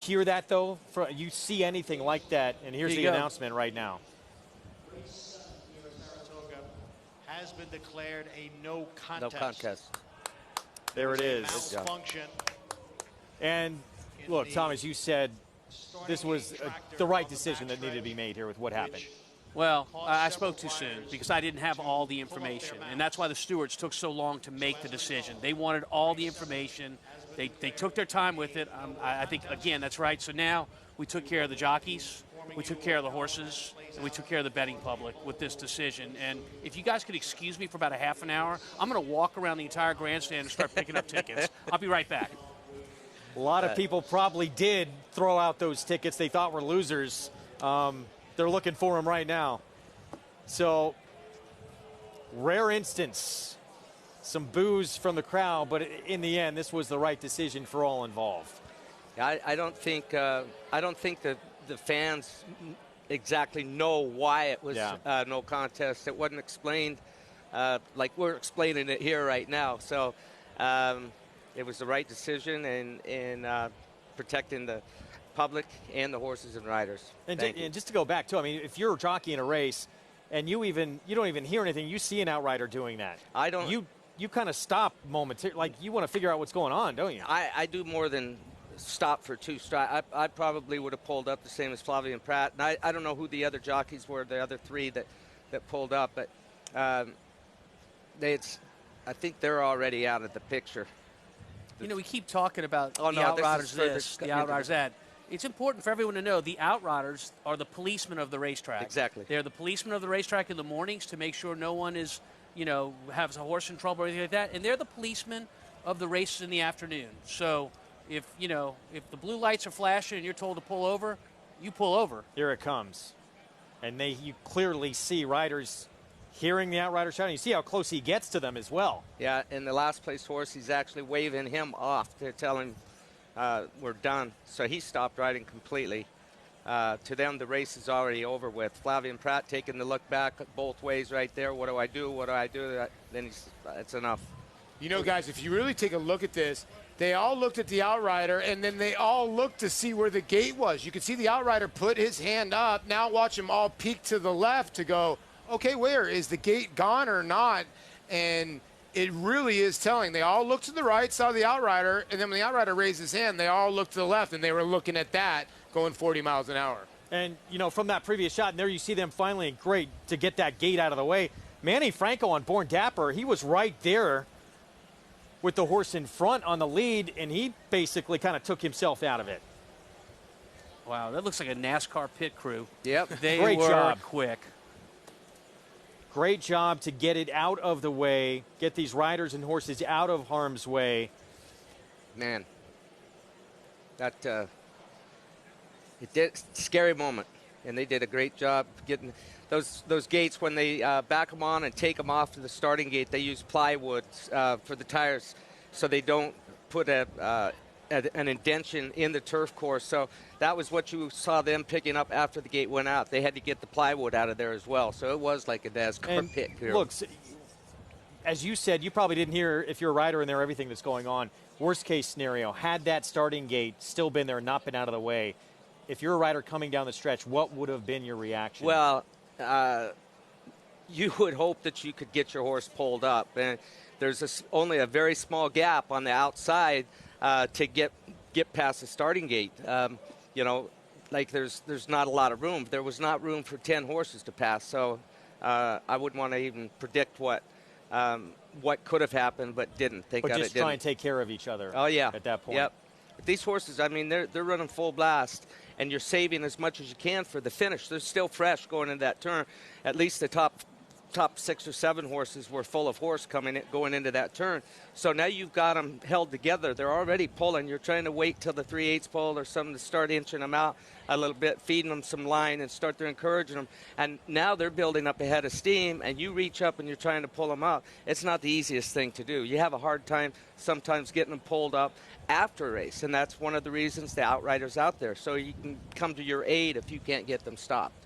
hear that, though? You see anything like that, and here's the announcement right now. Saratoga has been declared a no contest. No contest. There it is. Malfunction. And look, Tom, as you said, this was the right decision that needed to be made here with what happened. Well, I spoke too soon because I didn't have all the information, and that's why the stewards took so long to make the decision. They wanted all the information. They took their time with it. I think, again, that's right. So now we took care of the jockeys, we took care of the horses, and we took care of the betting public with this decision. And if you guys could excuse me for about a half an hour, I'm going to walk around the entire grandstand and start picking up tickets. I'll be right back. A lot of people probably did throw out those tickets they thought were losers. They're looking for them right now. So, rare instance. Some boos from the crowd, but in the end, this was the right decision for all involved. I don't think the fans exactly know why it was no contest. It wasn't explained like we're explaining it here right now. So it was the right decision in protecting the public and the horses and riders. And just to go back too, I mean, if you're a jockey in a race and you don't even hear anything, you see an outrider doing that. I don't. You kind of stop momentarily, like you want to figure out what's going on, don't you? I do more than stop for two strikes. I probably would have pulled up the same as Flavia and Pratt. And I don't know who the other jockeys were, the other three that pulled up, but I think they're already out of the picture. You know, we keep talking about the outriders the outriders that. It's important for everyone to know the outriders are the policemen of the racetrack. Exactly. They're the policemen of the racetrack in the mornings to make sure no one is, has a horse in trouble or anything like that. And they're the policemen of the races in the afternoon. So if the blue lights are flashing and you're told to pull over, you pull over. Here it comes. And you clearly see riders hearing the outrider shouting. You see how close he gets to them as well. Yeah, and the last place horse, he's actually waving him off to tell him we're done. So he stopped riding completely. To them, the race is already over with. Flavia and Pratt taking the look back both ways right there. What do I do? What do I do? Then it's enough. You know, guys, if you really take a look at this, they all looked at the outrider, and then they all looked to see where the gate was. You could see the outrider put his hand up. Now watch him all peek to the left to go, okay, where? Is the gate gone or not? And it really is telling. They all looked to the right, saw the outrider, and then when the outrider raised his hand, they all looked to the left, and they were looking at that going 40 miles an hour. And, from that previous shot, and there you see them finally, great, to get that gate out of the way. Manny Franco on Born Dapper, he was right there with the horse in front on the lead, and he basically kind of took himself out of it. Wow, that looks like a NASCAR pit crew. Yep. They Great were job. quick. Great job to get it out of the way, get these riders and horses out of harm's way. Man, scary moment, and they did a great job getting those gates. When they back them on and take them off to the starting gate, they use plywood for the tires so they don't put an indention in the turf course. So that was what you saw them picking up after the gate went out. They had to get the plywood out of there as well. So it was like a NASCAR pit here. Look, as you said, you probably didn't hear, if you're a rider in there, everything that's going on. Worst case scenario, had that starting gate still been there, not been out of the way, if you're a rider coming down the stretch, what would have been your reaction? Well, you would hope that you could get your horse pulled up. And there's only a very small gap on the outside to get past the starting gate. Like there's not a lot of room. There was not room for 10 horses to pass. So I wouldn't want to even predict what could have happened, but didn't. But just try and take care of each other. Oh yeah. At that point. Yep. But these horses, I mean, they're running full blast, and you're saving as much as you can for the finish. They're still fresh going into that turn. At least the top 6 or 7 horses were full of horse going into that turn. So now you've got them held together. They're already pulling. You're trying to wait till the 3/8 pull or something to start inching them out a little bit, feeding them some line and start to encouraging them. And now they're building up a head of steam, and you reach up and you're trying to pull them out. It's not the easiest thing to do. You have a hard time sometimes getting them pulled up after a race, and that's one of the reasons the outrider's out there, so you can come to your aid if you can't get them stopped.